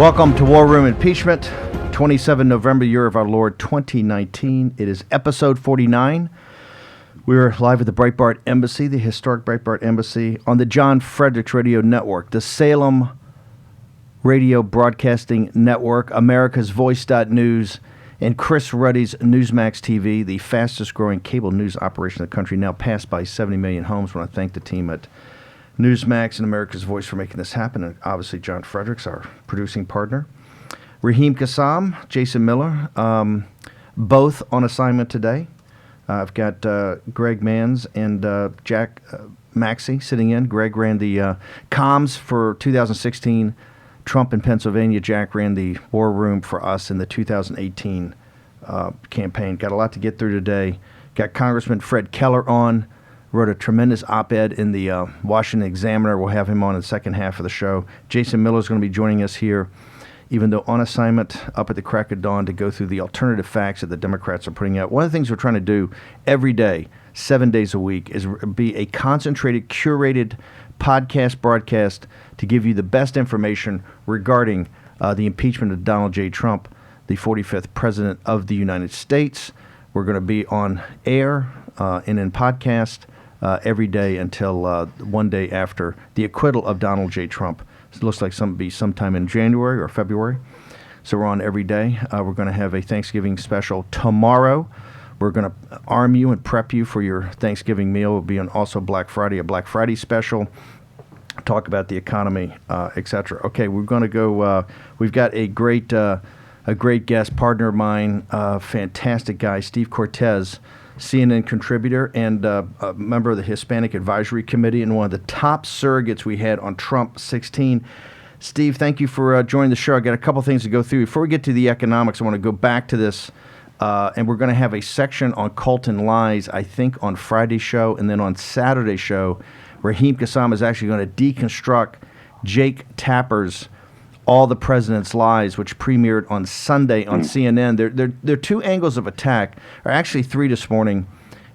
Welcome to War Room Impeachment, 27 November, year of our Lord 2019. It is episode 49. We're live at the Breitbart Embassy, the historic Breitbart Embassy, on the John Fredericks Radio Network, the Salem Radio Broadcasting Network, America's Voice.News, and Chris Ruddy's Newsmax TV, the fastest growing cable news operation in the country, now passed by 70 million homes. I want to thank the team at Newsmax and America's Voice for making this happen, and obviously John Fredericks, our producing partner. Raheem Kassam, Jason Miller, both on assignment today. I've got Greg Manns and Jack Maxey sitting in. Greg ran the comms for 2016 Trump in Pennsylvania. Jack ran the war room for us in the 2018 campaign. Got a lot to get through today. Got Congressman Fred Keller on. Wrote a tremendous op-ed in the Washington Examiner. We'll have him on in the second half of the show. Jason Miller is going to be joining us here, even though on assignment up at the crack of dawn to go through the alternative facts that the Democrats are putting out. One of the things we're trying to do every day, 7 days a week, is be a concentrated, curated podcast broadcast to give you the best information regarding the impeachment of Donald J. Trump, the 45th President of the United States. We're going to be on air and in podcast every day until one day after the acquittal of Donald J. Trump. It looks like sometime in January or February. So we're on every day. We're going to have a Thanksgiving special tomorrow. We're going to arm you and prep you for your Thanksgiving meal. We'll be on also Black Friday, a Black Friday special. Talk about the economy, etc. Okay, we're going to go. We've got a great guest, partner of mine, fantastic guy, Steve Cortez, CNN contributor and a member of the Hispanic Advisory Committee and one of the top surrogates we had on Trump 16. Steve, thank you for joining the show. I got a couple things to go through. Before we get to the economics, I want to go back to this, and we're going to have a section on cult and lies, I think, on Friday's show, and then on Saturday's show, Raheem Kassam is actually going to deconstruct Jake Tapper's All the President's Lies, which premiered on Sunday on CNN. There are two angles of attack, or actually three this morning,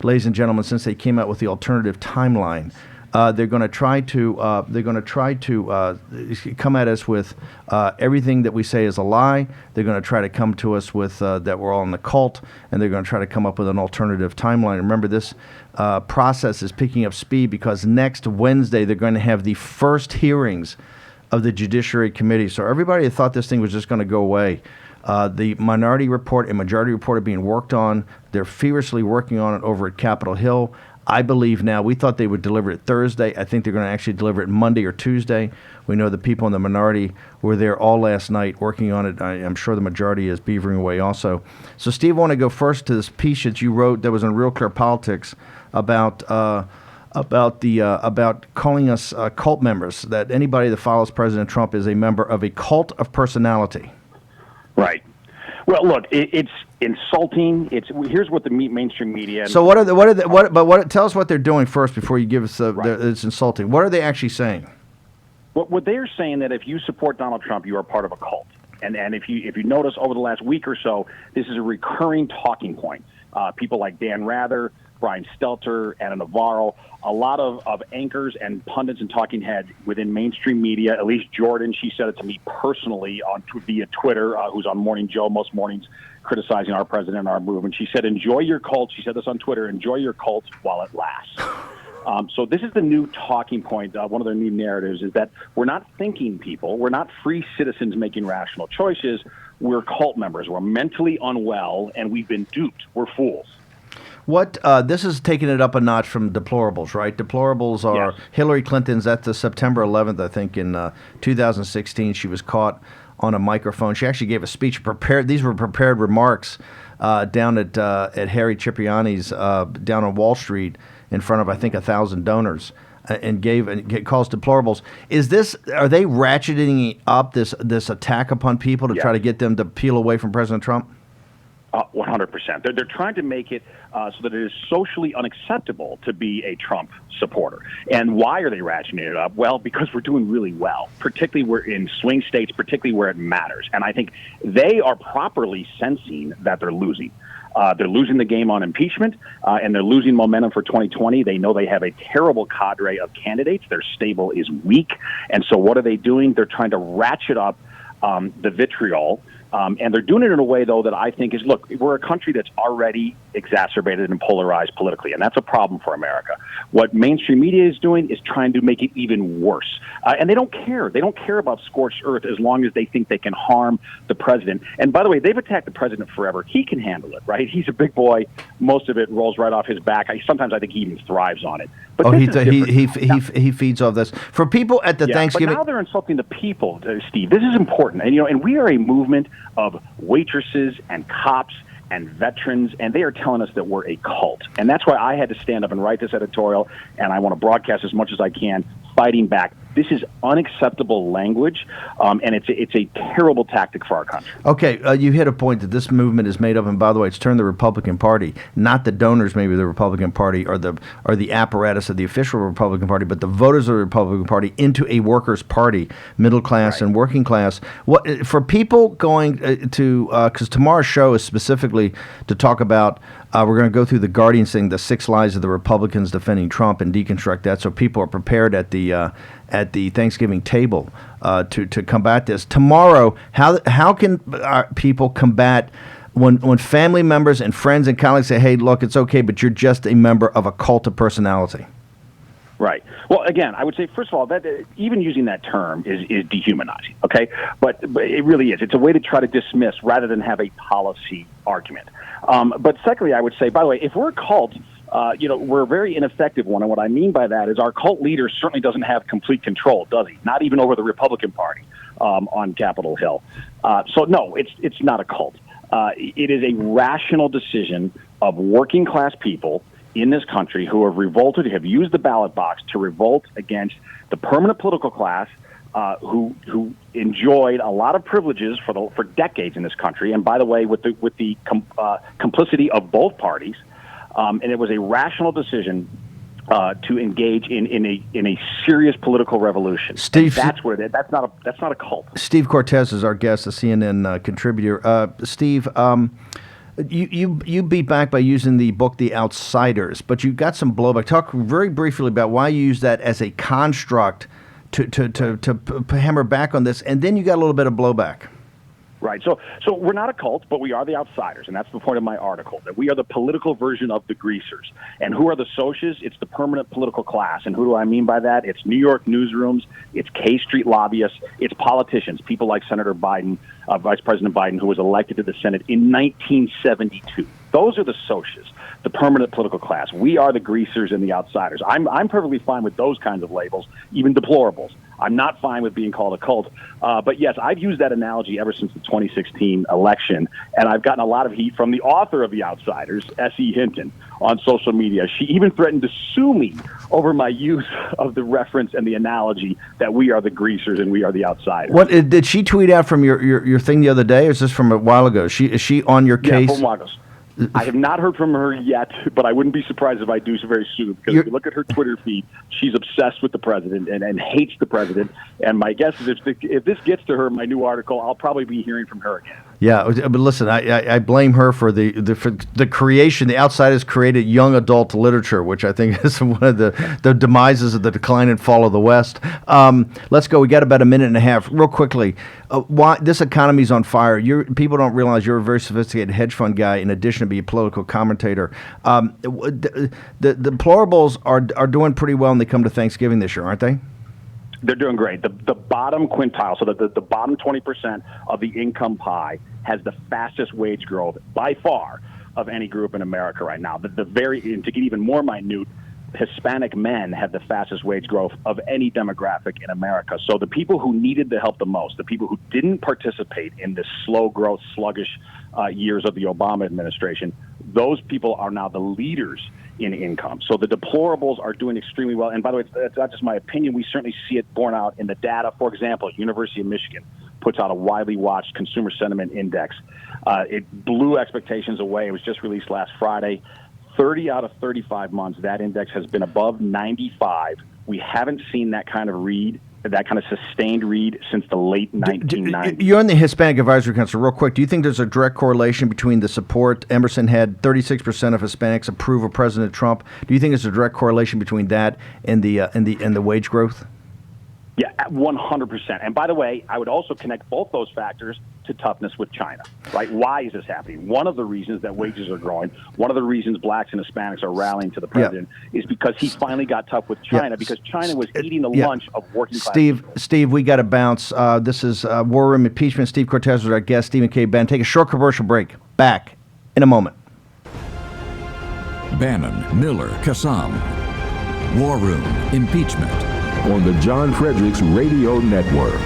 ladies and gentlemen, since they came out with the alternative timeline. They're going to try to come at us with everything that we say is a lie. They're going to try to come to us with that we're all in the cult, and they're going to try to come up with an alternative timeline. Remember, this process is picking up speed because next Wednesday they're going to have the first hearings of the Judiciary Committee. So everybody thought this thing was just going to go away. The Minority Report and Majority Report are being worked on. They're furiously working on it over at Capitol Hill. I believe now, we thought they would deliver it Thursday. I think they're going to actually deliver it Monday or Tuesday. We know the people in the minority were there all last night working on it. I'm sure the majority is beavering away also. So, Steve, I want to go first to this piece that you wrote that was in Real Clear Politics about calling us cult members, that anybody that follows President Trump is a member of a cult of personality. Right. Well, look, it's insulting. Here's what the mainstream media. So tell us what they're doing first before you give us it's insulting. What are they actually saying? What they're saying that if you support Donald Trump, you are part of a cult. And if you notice over the last week or so, this is a recurring talking point. People like Dan Rather, Brian Stelter, Anna Navarro, a lot of anchors and pundits and talking heads within mainstream media. Elise Jordan, she said it to me personally via Twitter, who's on Morning Joe most mornings, criticizing our president and our movement. She said, enjoy your cult. She said this on Twitter, enjoy your cult while it lasts. So this is the new talking point. One of their new narratives is that we're not thinking people. We're not free citizens making rational choices. We're cult members. We're mentally unwell, and we've been duped. We're fools. This is taking it up a notch from deplorables, right? Deplorables are Yes. Hillary Clinton's at the September 11th, I think, in 2016. She was caught on a microphone. She actually gave a speech. These were prepared remarks down at Harry Cipriani's down on Wall Street in front of, I think, 1,000 donors, and calls deplorables. Are they ratcheting up this attack upon people to try to get them to peel away from President Trump? 100%. They're trying to make it so that it is socially unacceptable to be a Trump supporter. And why are they ratcheting it up? Well, because we're doing really well, particularly we're in swing states, particularly where it matters. And I think they are properly sensing that they're losing. They're losing the game on impeachment, and they're losing momentum for 2020. They know they have a terrible cadre of candidates. Their stable is weak. And so what are they doing? They're trying to ratchet up the vitriol. And they're doing it in a way, though, that I think is, look, we're a country that's already exacerbated and polarized politically, and that's a problem for America. What mainstream media is doing is trying to make it even worse. And they don't care. They don't care about scorched earth as long as they think they can harm the president. And by the way, they've attacked the president forever. He can handle it, right? He's a big boy. Most of it rolls right off his back. Sometimes I think he even thrives on it. But he feeds off this. For people at the Thanksgiving... But now they're insulting the people, Steve. This is important. And, and we are a movement of waitresses and cops and veterans, and they are telling us that we're a cult. And that's why I had to stand up and write this editorial, and I want to broadcast as much as I can, fighting back. This is unacceptable language, and it's a terrible tactic for our country. Okay, you hit a point that this movement is made up, and by the way, it's turned the Republican Party, not the donors maybe of the Republican Party or the apparatus of the official Republican Party, but the voters of the Republican Party into a workers' party, middle class and working class. What for people going to because tomorrow's show is specifically to talk about. We're going to go through the Guardian thing, the 6 lies of the Republicans defending Trump, and deconstruct that, so people are prepared at the Thanksgiving table to combat this. Tomorrow, how can people combat when family members and friends and colleagues say, "Hey, look, it's okay, but you're just a member of a cult of personality"? Right. Well, again, I would say, first of all, that even using that term is dehumanizing, okay? But it really is. It's a way to try to dismiss rather than have a policy argument. But secondly, I would say, by the way, if we're a cult, we're a very ineffective one. And what I mean by that is our cult leader certainly doesn't have complete control, does he? Not even over the Republican Party on Capitol Hill. So, no, it's not a cult. It is a rational decision of working class people in this country who have revolted, have used the ballot box to revolt against the permanent political class who enjoyed a lot of privileges for decades in this country. And by the way, with the complicity of both parties, and it was a rational decision to engage in a serious political revolution. Steve, that's not a cult. Steve Cortez is our guest, a CNN contributor. Steve. You beat back by using the book The Outsiders, but you got some blowback. Talk very briefly about why you use that as a construct to hammer back on this, and then you got a little bit of blowback. Right. So we're not a cult, but we are the outsiders, and that's the point of my article, that we are the political version of the greasers. And who are the socias? It's the permanent political class. And who do I mean by that? It's New York newsrooms, it's K Street lobbyists, it's politicians, people like Senator Biden, Vice President Biden, who was elected to the Senate in 1972. Those are the socias, the permanent political class. We are the greasers and the outsiders. I'm perfectly fine with those kinds of labels, even deplorables. I'm not fine with being called a cult. But yes, I've used that analogy ever since the 2016 election, and I've gotten a lot of heat from the author of The Outsiders, S.E. Hinton, on social media. She even threatened to sue me over my use of the reference and the analogy that we are the greasers and we are the outsiders. What did she tweet out from your thing the other day, or is this from a while ago? Is she on your case? Yeah, from a while ago. I have not heard from her yet, but I wouldn't be surprised if I do so very soon. Because if you look at her Twitter feed, she's obsessed with the president and hates the president. And my guess is if this gets to her, my new article, I'll probably be hearing from her again. Yeah, but listen, I blame her for the creation. The Outsiders created young adult literature, which I think is one of the demises of the decline and fall of the West. Let's go. We got about a minute and a half. Real quickly, why this economy's on fire? People don't realize you're a very sophisticated hedge fund guy, in addition to being a political commentator. The deplorables are doing pretty well when they come to Thanksgiving this year, aren't they? They're doing great. The bottom quintile, so the bottom 20% of the income pie has the fastest wage growth by far of any group in America right now. And to get even more minute, Hispanic men have the fastest wage growth of any demographic in America. So the people who needed the help the most, the people who didn't participate in this slow growth, sluggish years of the Obama administration, those people are now the leaders in income. So the deplorables are doing extremely well. And by the way, that's not just my opinion. We certainly see it borne out in the data. For example, University of Michigan puts out a widely watched consumer sentiment index. It blew expectations away. It was just released last Friday. 30 out of 35 months, that index has been above 95. We haven't seen that kind of read, that kind of sustained read, since the late 1990s. You're in the Hispanic Advisory Council. Real quick, do you think there's a direct correlation between the support Emerson had? 36% of Hispanics approve of President Trump. Do you think there's a direct correlation between that and the wage growth? Yeah, at 100%. And by the way, I would also connect both those factors to toughness with China, right? Why is this happening? One of the reasons that wages are growing, one of the reasons blacks and Hispanics are rallying to the president is because he finally got tough with China because China was eating the lunch of working class people. Steve, we got to bounce. This is War Room Impeachment. Steve Cortez was our guest, Stephen K. Bannon. Take a short commercial break. Back in a moment. Bannon, Miller, Kassam. War Room Impeachment. On the John Fredericks Radio Network.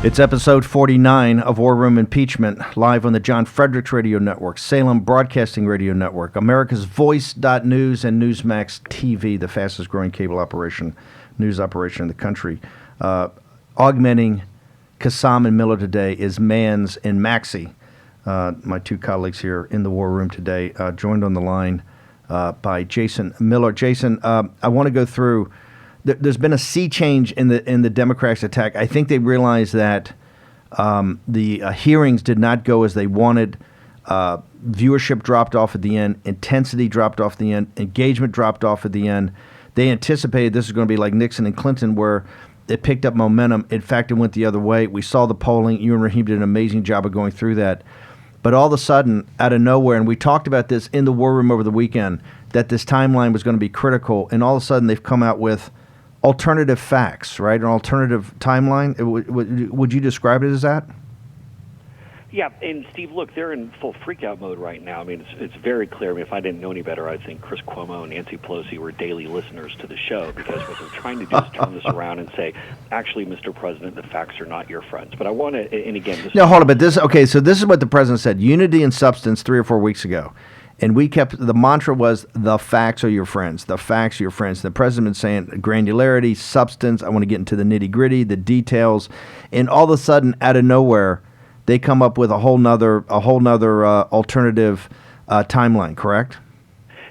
It's episode 49 of War Room Impeachment, live on the John Fredericks Radio Network, Salem Broadcasting Radio Network, America's Voice.News, and Newsmax TV, the fastest growing cable news operation in the country. Augmenting Kassam and Miller today is Mans and Maxey, my two colleagues here in the War Room today, joined on the line by Jason Miller. Jason, I want to go through. There's been a sea change in the Democrats' attack. I think they realized that the hearings did not go as they wanted. Viewership dropped off at the end. Intensity dropped off at the end. Engagement dropped off at the end. They anticipated this was going to be like Nixon and Clinton, where it picked up momentum. In fact, it went the other way. We saw the polling. You and Raheem did an amazing job of going through that. But all of a sudden, out of nowhere, and we talked about this in the War Room over the weekend, that this timeline was going to be critical, and all of a sudden they've come out with alternative facts, right? An alternative timeline. Would you describe it as that? Yeah, and Steve, look, they're in full freakout mode right now. I mean, it's very clear. I mean, if I didn't know any better, I'd think Chris Cuomo and Nancy Pelosi were daily listeners to the show, because what they're trying to do is turn this around and say, actually, Mr. President, the facts are not your friends. But I want to, and again, this hold on, but so this is what the president said: unity and substance 3 or 4 weeks ago. And the mantra was, the facts are your friends. The facts are your friends. The president saying granularity, substance. I want to get into the nitty gritty, the details. And all of a sudden, out of nowhere, they come up with a whole nother alternative timeline, correct?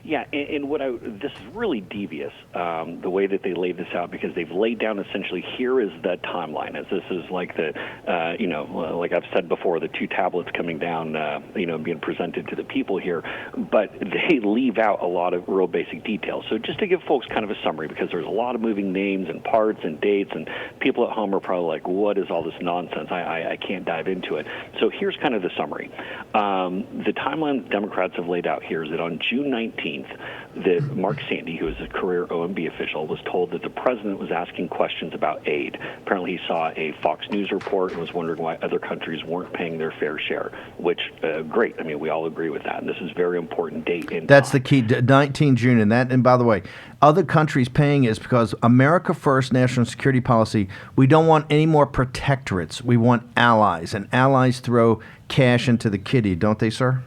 Yeah, and this is really devious, the way that they laid this out, because they've laid down essentially, here is the timeline, as this is like like I've said before, the 2 tablets coming down, being presented to the people here, but they leave out a lot of real basic details. So just to give folks kind of a summary, because there's a lot of moving names and parts and dates, and people at home are probably like, what is all this nonsense? I can't dive into it. So here's kind of the summary. The timeline the Democrats have laid out here is that on June 19th, that Mark Sandy, who is a career OMB official, was told that the president was asking questions about aid. Apparently he saw a Fox News report and was wondering why other countries weren't paying their fair share, which, great. I mean, we all agree with that. And this is a very important date in That's time. the key, 19 June. And by the way, other countries paying is because America First national security policy, we don't want any more protectorates. We want allies. And allies throw cash into the kitty, don't they, sir?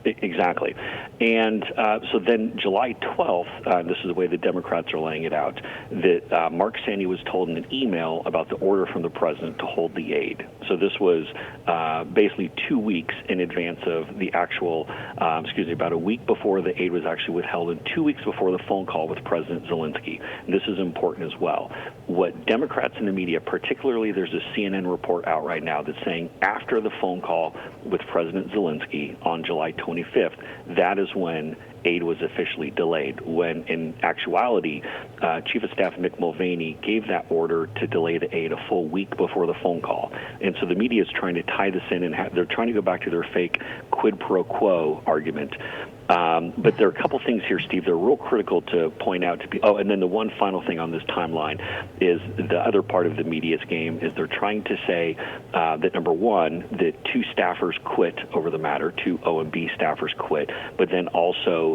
Exactly. And so then July 12th, this is the way the Democrats are laying it out, that Mark Sandy was told in an email about the order from the president to hold the aid. So this was basically 2 weeks in advance of the actual, about a week before the aid was actually withheld and 2 weeks before the phone call with President Zelensky. And this is important as well. What Democrats in the media, particularly there's a CNN report out right now that's saying after the phone call with President Zelensky on July 25th, that is when aid was officially delayed, when in actuality, Chief of Staff Mick Mulvaney gave that order to delay the aid a full week before the phone call. And so the media is trying to tie this in, and they're trying to go back to their fake quid pro quo argument. But there are a couple things here, Steve, that are real critical to point out. And then the one final thing on this timeline is the other part of the media's game is they're trying to say that, number one, that 2 staffers quit over the matter, 2 OMB staffers quit, but then also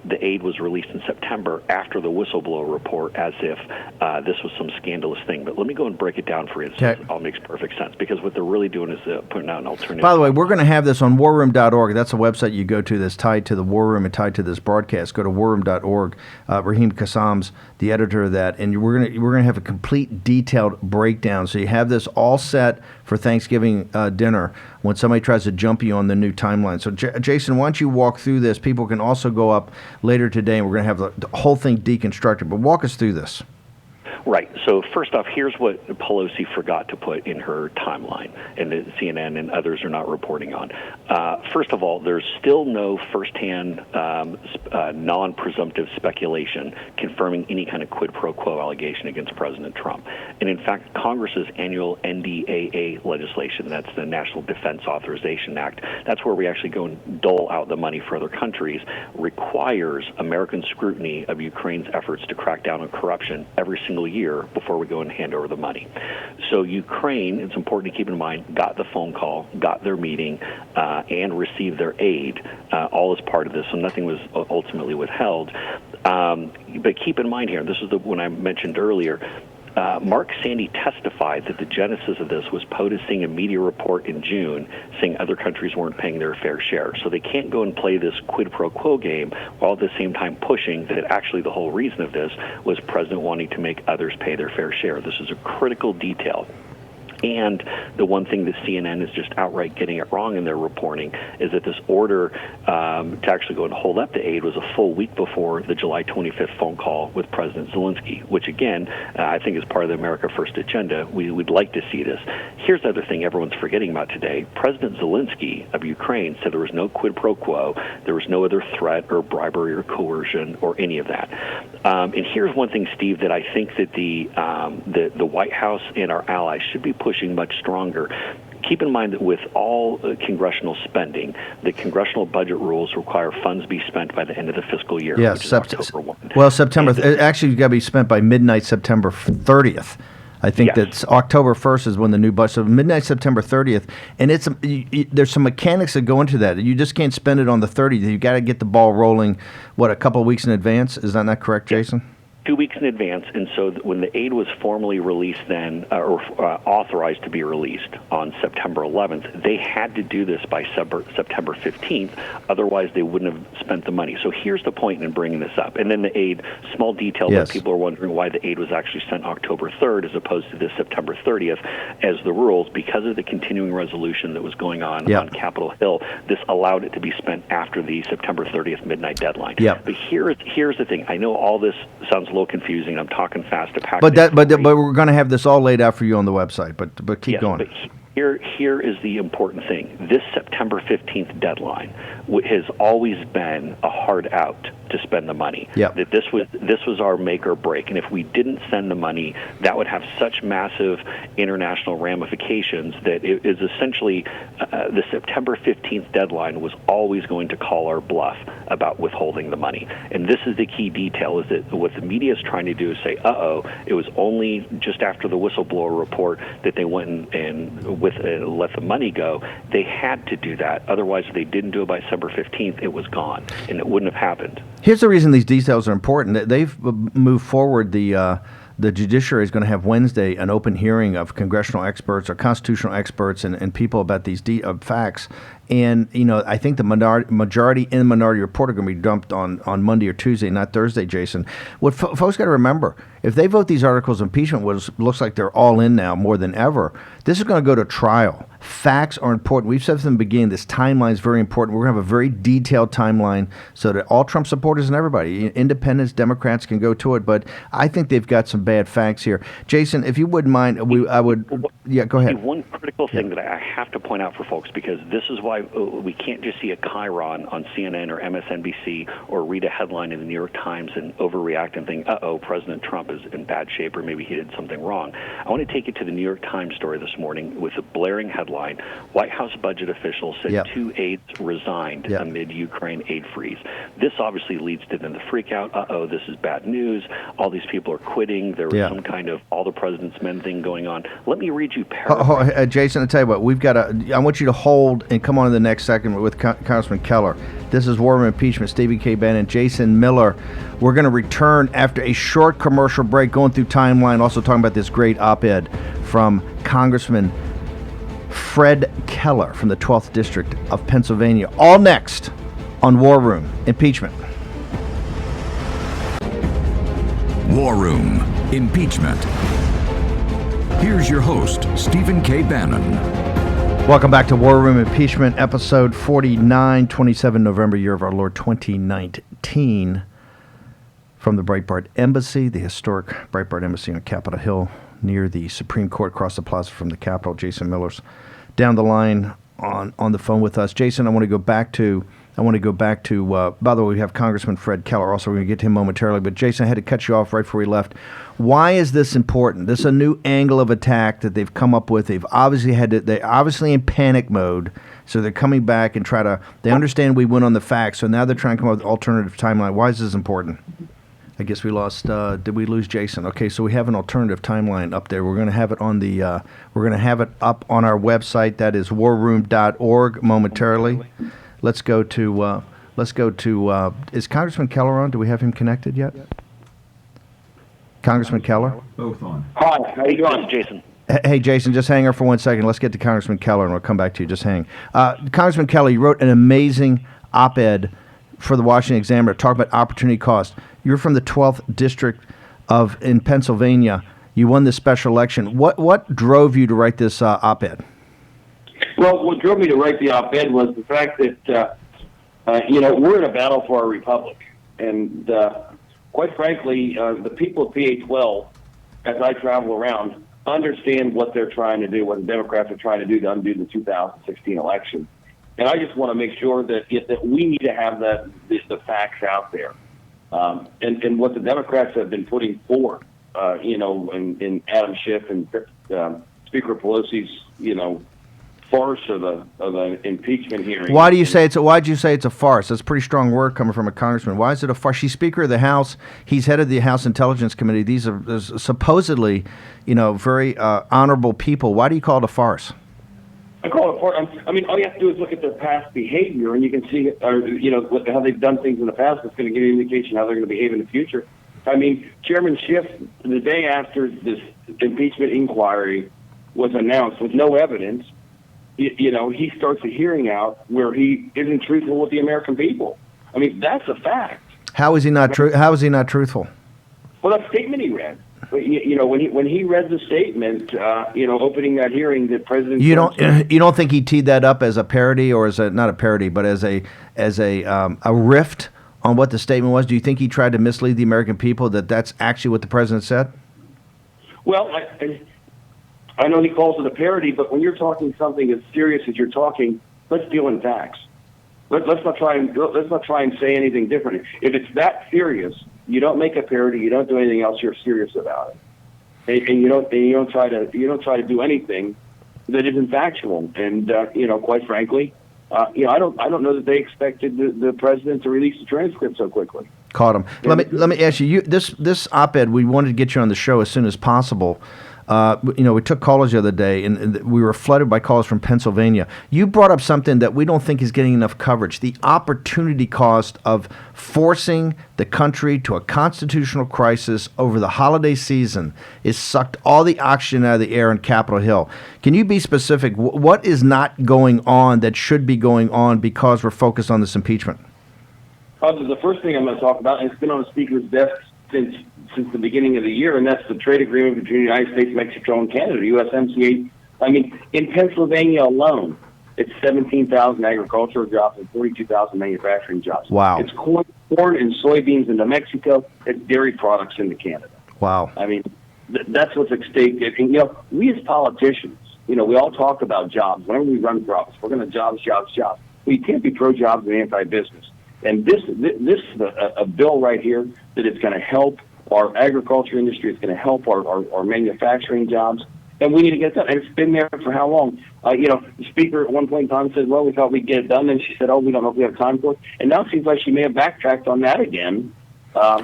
the aid was released in September after the whistleblower report as if this was some scandalous thing. But let me go and break it down for you. Okay. It all makes perfect sense, because what they're really doing is putting out an alternative. By the way, we're going to have this on warroom.org. That's a website you go to that's tied to the War Room and tied to this broadcast. Go to warroom.org. Raheem Kassam's the editor of that, and we're gonna have a complete detailed breakdown. So you have this all set for Thanksgiving dinner when somebody tries to jump you on the new timeline. So Jason, why don't you walk through this? People can also go up later today, and we're going to have the whole thing deconstructed. But walk us through this. Right. So first off, here's what Pelosi forgot to put in her timeline, and that CNN and others are not reporting on. First of all, there's still no firsthand, non-presumptive speculation confirming any kind of quid pro quo allegation against President Trump. And in fact, Congress's annual NDAA legislation, that's the National Defense Authorization Act, that's where we actually go and dole out the money for other countries, requires American scrutiny of Ukraine's efforts to crack down on corruption every single year before we go and hand over the money. So Ukraine, it's important to keep in mind, got the phone call, got their meeting, and received their aid, all as part of this, so nothing was ultimately withheld. But keep in mind here, this is the one I mentioned earlier, Mark Sandy testified that the genesis of this was POTUS seeing a media report in June saying other countries weren't paying their fair share. So they can't go and play this quid pro quo game while at the same time pushing that actually the whole reason of this was President wanting to make others pay their fair share. This is a critical detail. And the one thing that CNN is just outright getting it wrong in their reporting is that this order to actually go and hold up the aid was a full week before the July 25th phone call with President Zelensky, which, again, I think is part of the America First agenda. We would like to see this. Here's the other thing everyone's forgetting about today. President Zelensky of Ukraine said there was no quid pro quo, there was no other threat or bribery or coercion or any of that. And here's one thing, Steve, that I think that the White House and our allies should be pushing much stronger. Keep in mind that with all congressional spending, the congressional budget rules require funds be spent by the end of the fiscal year. Yes, which is October 1. Well, September. Actually, you've got to be spent by midnight September 30th. I think that's October 1st is when the new budget. So midnight September 30th, and there's some mechanics that go into that. You just can't spend it on the 30th. You got to get the ball rolling. What, a couple of weeks in advance? Is that not correct, Jason? 2 weeks in advance, and so when the aid was formally released then, or authorized to be released on September 11th, they had to do this by September 15th, otherwise they wouldn't have spent the money. So here's the point in bringing this up. And then the aid, small detail that people are wondering why the aid was actually sent October 3rd as opposed to this September 30th as the rules, because of the continuing resolution that was going on Capitol Hill, this allowed it to be spent after the September 30th midnight deadline. But here's the thing. I know all this sounds a little confusing. I'm talking fast to pack. But we're going to have this all laid out for you on the website. But keep going. But here is the important thing. This September 15th deadline has always been a hard out to spend the money. That this was our make or break, and if we didn't send the money, that would have such massive international ramifications that it is essentially the September 15th deadline was always going to call our bluff about withholding the money. And this is the key detail: is that what the media is trying to do is say, it was only just after the whistleblower report that they went and let the money go. They had to do that. Otherwise, if they didn't do it by December 15th, it was gone, and it wouldn't have happened. Here's the reason these details are important. They've moved forward. The judiciary is going to have Wednesday an open hearing of congressional experts or constitutional experts and people about these facts. And, I think the majority and minority report are going to be dumped on Monday or Tuesday, not Thursday, Jason. What folks got to remember, if they vote these articles of impeachment, which looks like they're all in now more than ever, this is going to go to trial. Facts are important. We've said from the beginning, this timeline is very important. We're going to have a very detailed timeline so that all Trump supporters and everybody, independents, Democrats, can go to it. But I think they've got some bad facts here. Jason, if you wouldn't mind, go ahead. One critical thing that I have to point out for folks, because this is why we can't just see a chyron on CNN or MSNBC or read a headline in the New York Times and overreact and think, President Trump is in bad shape or maybe he did something wrong. I want to take you to the New York Times story this morning with a blaring headline: White House budget officials said 2 aides resigned amid Ukraine aid freeze. This obviously leads to then the freak out. This is bad news. All these people are quitting. There was some kind of all the president's men thing going on. Let me read you Jason, I'll tell you what, I want you to hold and come on to the next segment with Congressman Keller. This is War Room Impeachment. Stephen K. Bannon, Jason Miller. We're going to return after a short commercial break, going through timeline, also talking about this great op-ed from Congressman Fred Keller from the 12th District of Pennsylvania. All next on War Room Impeachment. War Room Impeachment. Here's your host, Stephen K. Bannon. Welcome back to War Room Impeachment, episode 49, 27 November, year of our Lord 2019. from the Breitbart Embassy, the historic Breitbart Embassy on Capitol Hill near the Supreme Court, across the plaza from the Capitol. Jason Miller's down the line on the phone with us. Jason, I want to go back to, by the way, we have Congressman Fred Keller. Also, we're going to get to him momentarily. But, Jason, I had to cut you off right before we left. Why is this important? This is a new angle of attack that they've come up with. They're obviously in panic mode. So they're coming back and they understand we went on the facts. So now they're trying to come up with an alternative timeline. Why is this important? I guess we lost. Did we lose Jason? Okay, so we have an alternative timeline up there. We're going to have it on we're going to have it up on our website. That is warroom.org momentarily. Let's go to. Is Congressman Keller on? Do we have him connected yet? Congressman Keller. Both on. Hi, how you doing? This is Jason. Hey, Jason, just hang on for 1 second. Let's get to Congressman Keller, and we'll come back to you. Just hang. Congressman Keller, you wrote an amazing op-ed for the Washington Examiner talking about opportunity cost. You're from the 12th District in Pennsylvania. You won this special election. What drove you to write this op-ed? Well, what drove me to write the op-ed was the fact that, we're in a battle for our republic. And quite frankly, the people of PA-12, as I travel around, understand what they're trying to do, what the Democrats are trying to do to undo the 2016 election. And I just want to make sure that we need to have the facts out there. And what the Democrats have been putting forth, in Adam Schiff and Speaker Pelosi's, farce of the impeachment hearing. Why'd you say it's a farce? That's a pretty strong word coming from a congressman. Why is it a farce? She's Speaker of the House. He's head of the House Intelligence Committee. These are supposedly, very honorable people. Why do you call it a farce? I call it farce. I mean, all you have to do is look at their past behavior, and you can see, how they've done things in the past. It's going to give you an indication how they're going to behave in the future. I mean, Chairman Schiff, the day after this impeachment inquiry was announced with no evidence, he starts a hearing out where he isn't truthful with the American people. I mean, that's a fact. How is he not truthful? Well, that statement he read. When he read the statement, opening that hearing, that President you don't think he teed that up as a parody, or not a parody, but as a rift on what the statement was? Do you think he tried to mislead the American people that that's actually what the president said? Well, I know he calls it a parody, but when you're talking something as serious as you're talking, let's deal in facts. Let's not try and say anything different. If it's that serious, you don't make a parody. You don't do anything else. You're serious about it, and you don't try to do anything that isn't factual. And quite frankly, I don't know that they expected the president to release the transcript so quickly. Caught him. Let me ask you. This op-ed, we wanted to get you on the show as soon as possible. We took callers the other day, and we were flooded by callers from Pennsylvania. You brought up something that we don't think is getting enough coverage: the opportunity cost of forcing the country to a constitutional crisis over the holiday season is sucked all the oxygen out of the air in Capitol Hill. Can you be specific? What is not going on that should be going on because we're focused on this impeachment? The first thing I'm going to talk about, and it's been on the Speaker's desk since the beginning of the year, and that's the trade agreement between the United States, Mexico, and Canada, USMCA. I mean, in Pennsylvania alone, it's 17,000 agricultural jobs and 42,000 manufacturing jobs. Wow. It's corn and soybeans into Mexico. It's dairy products into Canada. Wow. I mean, that's what's at stake. And, we as politicians, we all talk about jobs. Whenever we run for office, we're going to jobs. We can't be pro-jobs and anti-business. And this is a bill right here that is going to help our agriculture industry. It's going to help our manufacturing jobs, and we need to get it done. And it's been there for how long? The Speaker at one point in time said, well, we thought we'd get it done. Then she said, we don't know if we have time for it. And now it seems like she may have backtracked on that again.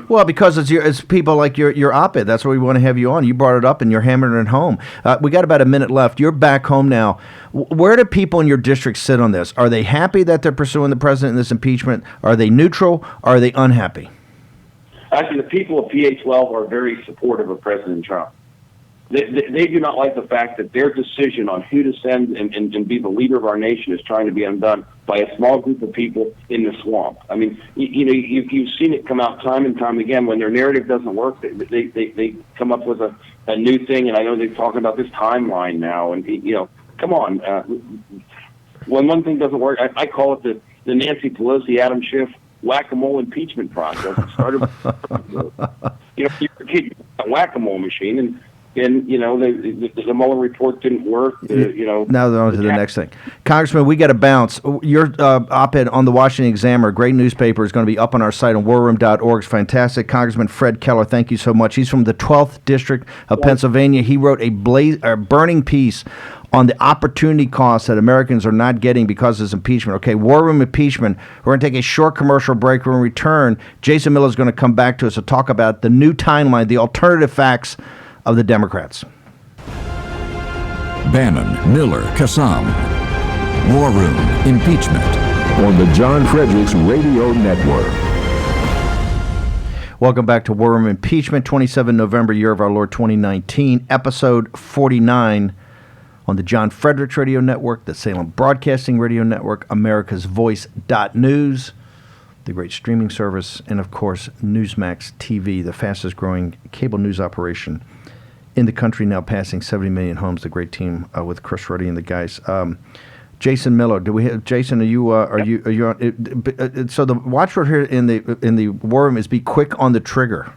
Well, because it's people like your op-ed. That's why we want to have you on. You brought it up, and you're hammering it home. We got about a minute left. You're back home now. Where do people in your district sit on this? Are they happy that they're pursuing the president in this impeachment? Are they neutral? Are they unhappy? Actually, the people of PA-12 are very supportive of President Trump. They do not like the fact that their decision on who to send and be the leader of our nation is trying to be undone by a small group of people in the swamp. I mean, you've seen it come out time and time again. When their narrative doesn't work, they come up with a new thing, and I know they're talking about this timeline now. And, come on. When one thing doesn't work, I call it the Nancy Pelosi, Adam Schiff whack-a-mole impeachment process. It started, you're a kid, a whack-a-mole machine, and the Mueller report didn't work. Now they're on to the next thing. Congressman, we got to bounce. Your op-ed on the Washington Examiner, a great newspaper, is going to be up on our site on warroom.org. It's fantastic. Congressman Fred Keller, thank you so much. He's from the 12th District of Pennsylvania. He wrote a burning piece on the opportunity costs that Americans are not getting because of this impeachment. Okay, War Room Impeachment. We're going to take a short commercial break. When we return, Jason Miller is going to come back to us to talk about the new timeline, the alternative facts of the Democrats. Bannon, Miller, Kassam. War Room, Impeachment. On the John Fredericks Radio Network. Welcome back to War Room Impeachment, 27 November, year of our Lord 2019, episode 49 on the John Fredericks Radio Network, the Salem Broadcasting Radio Network, America's Voice.news, the great streaming service, and of course, Newsmax TV, the fastest growing cable news operation in the country, now passing 70 million homes. The great team with Chris Ruddy and the guys. Jason Miller, do we have Jason? Are you on? So the watchword here in the war room is be quick on the trigger.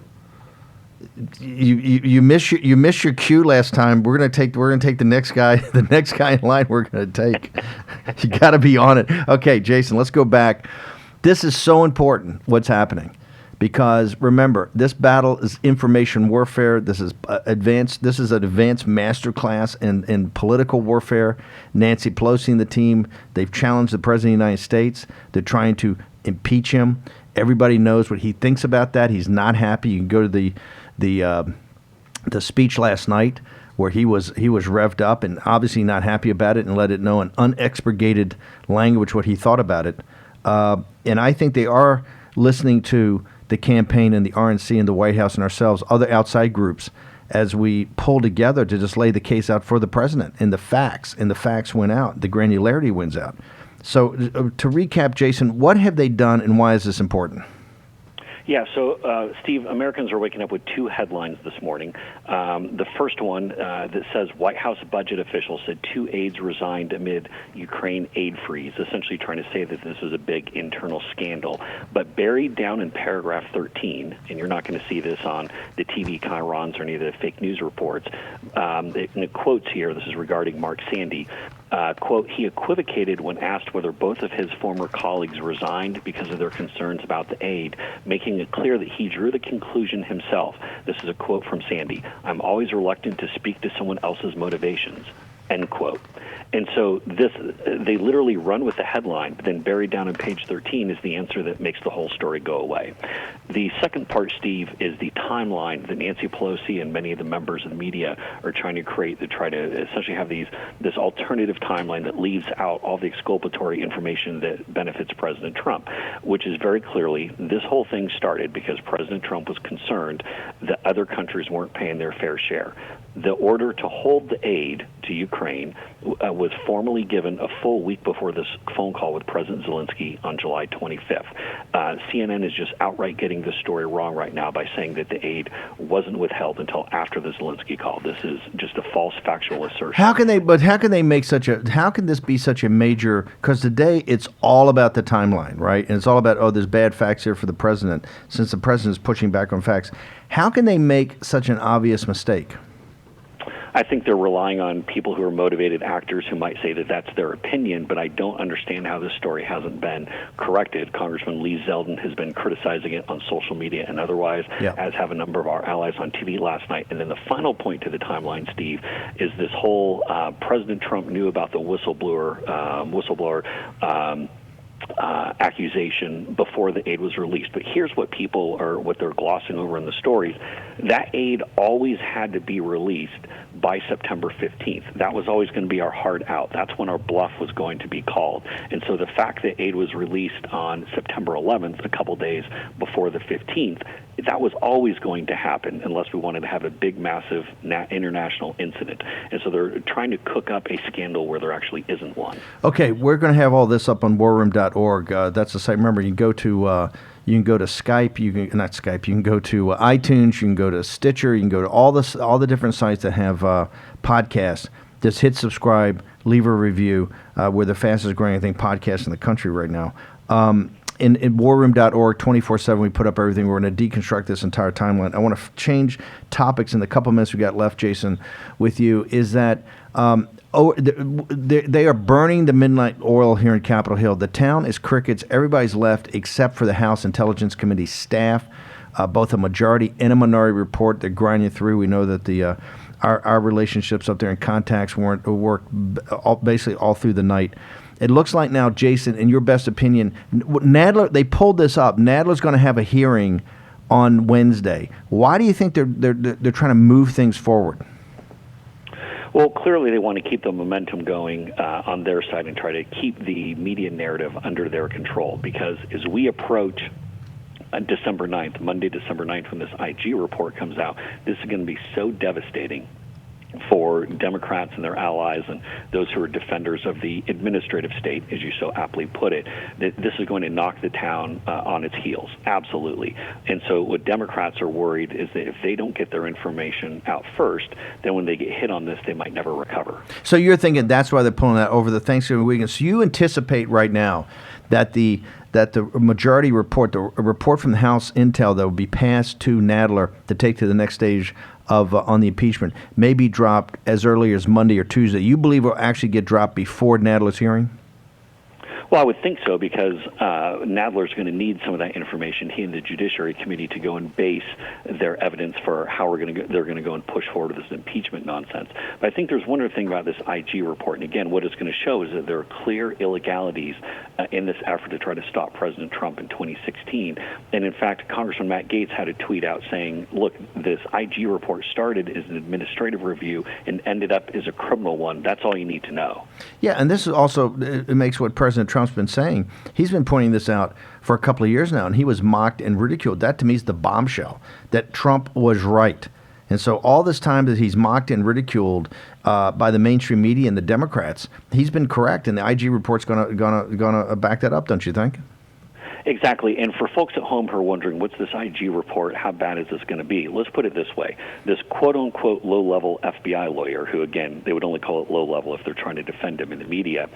You miss your cue last time. We're gonna take the next guy in line. We're gonna take. You got to be on it. Okay, Jason, let's go back. This is so important. What's happening? Because remember, this battle is information warfare. This is advanced. This is an advanced masterclass in political warfare. Nancy Pelosi and the team, they've challenged the president of the United States. They're trying to impeach him. Everybody knows what he thinks about that. He's not happy. You can go to the speech last night where he was revved up and obviously not happy about it and let it know in unexpurgated language what he thought about it. And I think they are listening to the campaign and the RNC and the White House and ourselves, other outside groups, as we pull together to just lay the case out for the president and the facts win out. The granularity wins out. So to recap, Jason, what have they done and why is this important? Yeah, so, Steve, Americans are waking up with two headlines this morning. The first one that says White House budget officials said 2 aides resigned amid Ukraine aid freeze, essentially trying to say that this is a big internal scandal. But buried down in paragraph 13, and you're not going to see this on the TV chyrons or any of the fake news reports, in the quotes here, this is regarding Mark Sandy, quote, he equivocated when asked whether both of his former colleagues resigned because of their concerns about the aid, making it clear that he drew the conclusion himself. This is a quote from Sandy. I'm always reluctant to speak to someone else's motivations, end quote. And so they literally run with the headline, but then buried down on page 13 is the answer that makes the whole story go away. The second part, Steve, is the timeline that Nancy Pelosi and many of the members of the media are trying to create to try to essentially have this alternative timeline that leaves out all the exculpatory information that benefits President Trump, which is very clearly this whole thing started because President Trump was concerned that other countries weren't paying their fair share. The order to hold the aid to Ukraine was formally given a full week before this phone call with President Zelensky on July 25th. CNN is just outright getting this story wrong right now by saying that the aid wasn't withheld until after the Zelensky call. This is just a false factual assertion. How can this be such a major, because today it's all about the timeline, right? And it's all about, there's bad facts here for the president, since the president is pushing back on facts. How can they make such an obvious mistake? I think they're relying on people who are motivated actors who might say that that's their opinion, but I don't understand how this story hasn't been corrected. Congressman Lee Zeldin has been criticizing it on social media and otherwise, as have a number of our allies on TV last night. And then the final point to the timeline, Steve, is this whole President Trump knew about the whistleblower accusation before the aid was released. But here's what what they're glossing over in the stories. That aid always had to be released by September 15th. That was always going to be our hard out. That's when our bluff was going to be called. And so the fact that aid was released on September 11th, a couple days before the 15th, that was always going to happen unless we wanted to have a big, massive international incident. And so they're trying to cook up a scandal where there actually isn't one. Okay, we're going to have all this up on warroom.org. That's the site. Remember, you can go to Skype. You can go to iTunes. You can go to Stitcher. You can go to all the different sites that have podcasts. Just hit subscribe, leave a review. We're the fastest growing, I think, podcast in the country right now. in warroom.org 24/7, we put up everything. We're going to deconstruct this entire timeline. I want to change topics in the couple minutes we got left, Jason, with you. Is that they are burning the midnight oil here in Capitol Hill. The town is crickets. Everybody's left except for the House Intelligence Committee staff, both a majority and a minority report. They're grinding through. We know that the our relationships up there and contacts worked basically all through the night. It looks like now, Jason, in your best opinion, Nadler, they pulled this up. Nadler's going to have a hearing on Wednesday. Why do you think they're trying to move things forward? Well, clearly they want to keep the momentum going on their side and try to keep the media narrative under their control, because as we approach December 9th, Monday, December 9th, when this IG report comes out, this is going to be so devastating for Democrats and their allies and those who are defenders of the administrative state, as you so aptly put it, that this is going to knock the town on its heels, absolutely. And so what Democrats are worried is that if they don't get their information out first, then when they get hit on this, they might never recover. So you're thinking that's why they're pulling that over the Thanksgiving weekend. So you anticipate right now that the majority report, the report from the House Intel that will be passed to Nadler to take to the next stage of on the impeachment, may be dropped as early as Monday or Tuesday. You believe it will actually get dropped before Nadler's hearing? Well, I would think so, because Nadler's going to need some of that information, he and the Judiciary Committee, to go and base their evidence for how they're going to go and push forward with this impeachment nonsense. But I think there's one other thing about this IG report, and again, what it's going to show is that there are clear illegalities in this effort to try to stop President Trump in 2016. And in fact, Congressman Matt Gaetz had a tweet out saying, look, this IG report started as an administrative review and ended up as a criminal one. That's all you need to know. Yeah, and this is also, it makes what President Trump's been saying. He's been pointing this out for a couple of years now, and he was mocked and ridiculed. That, to me, is the bombshell, that Trump was right. And so all this time that he's mocked and ridiculed by the mainstream media and the Democrats, he's been correct, and the IG report's gonna back that up, don't you think? Exactly. And for folks at home who are wondering, what's this IG report? How bad is this going to be? Let's put it this way. This quote-unquote low-level FBI lawyer, who, again, they would only call it low-level if they're trying to defend him in the media,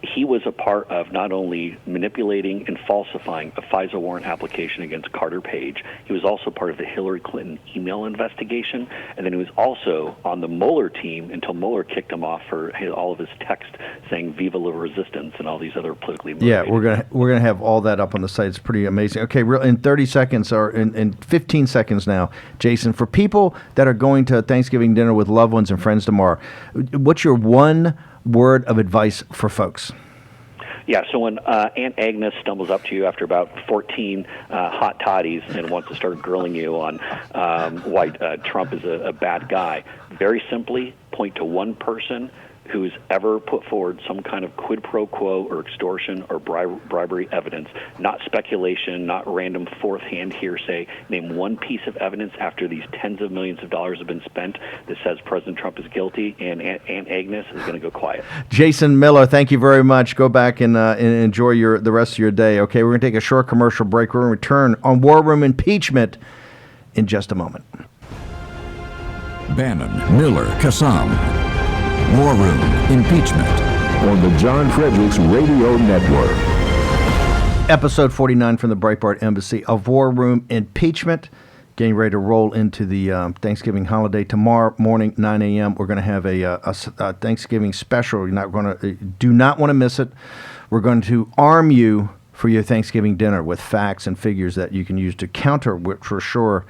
he was a part of not only manipulating and falsifying a FISA warrant application against Carter Page, he was also part of the Hillary Clinton email investigation, and then he was also on the Mueller team until Mueller kicked him off for all of his text saying "Viva la Resistance" and all these other politically motivated. Yeah, we're gonna have all that up on the site. It's pretty amazing. Okay, in 30 seconds or in 15 seconds now, Jason, for people that are going to Thanksgiving dinner with loved ones and friends tomorrow, what's your one word of advice for folks? Yeah, so when Aunt Agnes stumbles up to you after about 14 hot toddies and wants to start grilling you on why Trump is a bad guy, very simply point to one person who's ever put forward some kind of quid pro quo or extortion or bribery evidence, not speculation, not random fourth-hand hearsay. Name one piece of evidence after these tens of millions of dollars have been spent that says President Trump is guilty, and Aunt Agnes is going to go quiet. Jason Miller, thank you very much. Go back and enjoy the rest of your day. Okay, we're going to take a short commercial break. We're going to return on War Room Impeachment in just a moment. Bannon, Miller, Kassam. War Room Impeachment on the John Fredericks Radio Network. Episode 49 from the Breitbart Embassy of War Room Impeachment. Getting ready to roll into the Thanksgiving holiday. Tomorrow morning, 9 a.m., we're going to have a Thanksgiving special. Do not want to miss it. We're going to arm you for your Thanksgiving dinner with facts and figures that you can use to counter, which for sure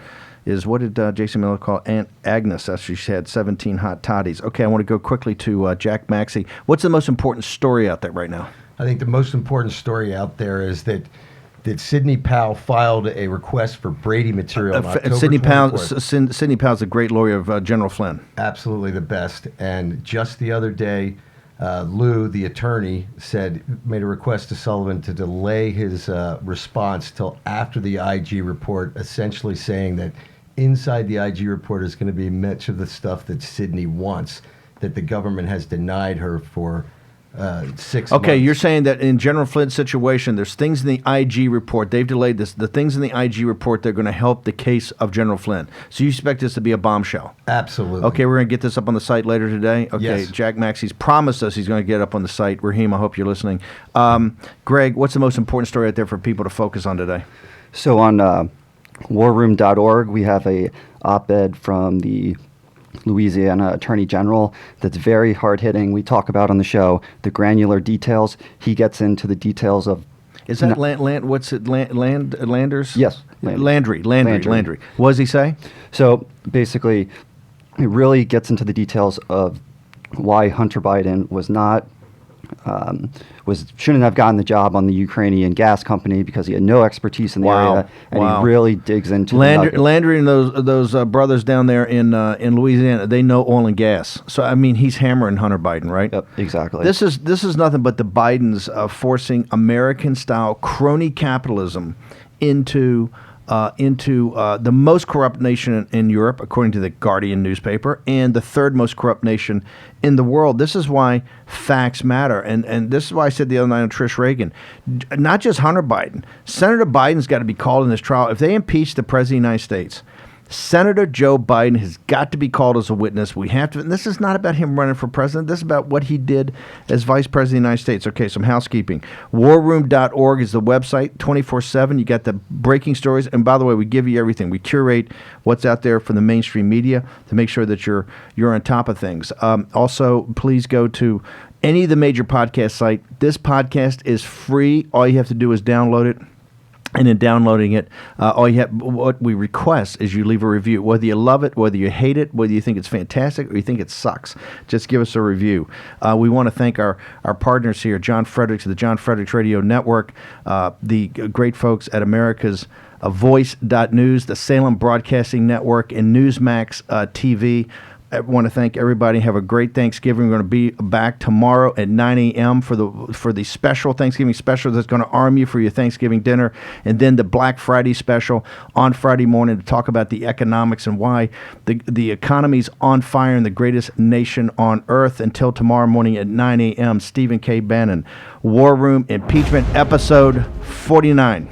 is, what did Jason Miller call Aunt Agnes? She had 17 hot toddies. Okay, I want to go quickly to Jack Maxey. What's the most important story out there right now? I think the most important story out there is that Sidney Powell filed a request for Brady material on October 24th. Sidney Powell's a great lawyer of General Flynn. Absolutely the best. And just the other day, Lou, the attorney, made a request to Sullivan to delay his response till after the IG report, essentially saying that inside the IG report is going to be much of the stuff that Sidney wants, that the government has denied her for 6 Okay, months. you're saying that in General Flynn's situation, there's things in the IG report. They've delayed this. The things in the IG report that are going to help the case of General Flynn. So you expect this to be a bombshell? Absolutely. Okay, we're going to get this up on the site later today. Okay, Yes. Jack Maxey's promised us he's going to get up on the site. Raheem, I hope you're listening. Greg, what's the most important story out there for people to focus on today? So on warroom.org, we have a op-ed from the Louisiana Attorney General that's very hard-hitting. We talk about on the show the granular details. He gets into the details of... Is that Landers? Yes, Landry. Landry. What does he say? So basically, it really gets into the details of why Hunter Biden was not... shouldn't have gotten the job on the Ukrainian gas company because he had no expertise in the area, and he really digs into Landry and those brothers down there in Louisiana. They know oil and gas, so I mean he's hammering Hunter Biden, right? Yep, exactly. This is nothing but the Bidens forcing American-style crony capitalism into the most corrupt nation in Europe, according to the Guardian newspaper, and the third most corrupt nation in the world. This is why facts matter. And this is why I said the other night on Trish Reagan, not just Hunter Biden, Senator Biden's got to be called in this trial. If they impeach the President of the United States, Senator Joe Biden has got to be called as a witness. We have to. And this is not about him running for president. This is about what he did as vice president of the United States. Okay, some housekeeping. Warroom.org is the website, 24/7. You got the breaking stories. And by the way, we give you everything. We curate what's out there from the mainstream media to make sure that you're on top of things. Also, please go to any of the major podcast sites. This podcast is free. All you have to do is download it. And in downloading it, what we request is you leave a review. Whether you love it, whether you hate it, whether you think it's fantastic or you think it sucks, just give us a review. We want to thank our partners here, John Fredericks of the John Fredericks Radio Network, the great folks at America's Voice.News, the Salem Broadcasting Network, and Newsmax TV. I want to thank everybody. Have a great Thanksgiving. We're going to be back tomorrow at 9 a.m. for the special Thanksgiving special that's going to arm you for your Thanksgiving dinner, and then the Black Friday special on Friday morning to talk about the economics and why the economy's on fire in the greatest nation on earth. Until tomorrow morning at 9 a.m., Stephen K. Bannon, War Room Impeachment, episode 49.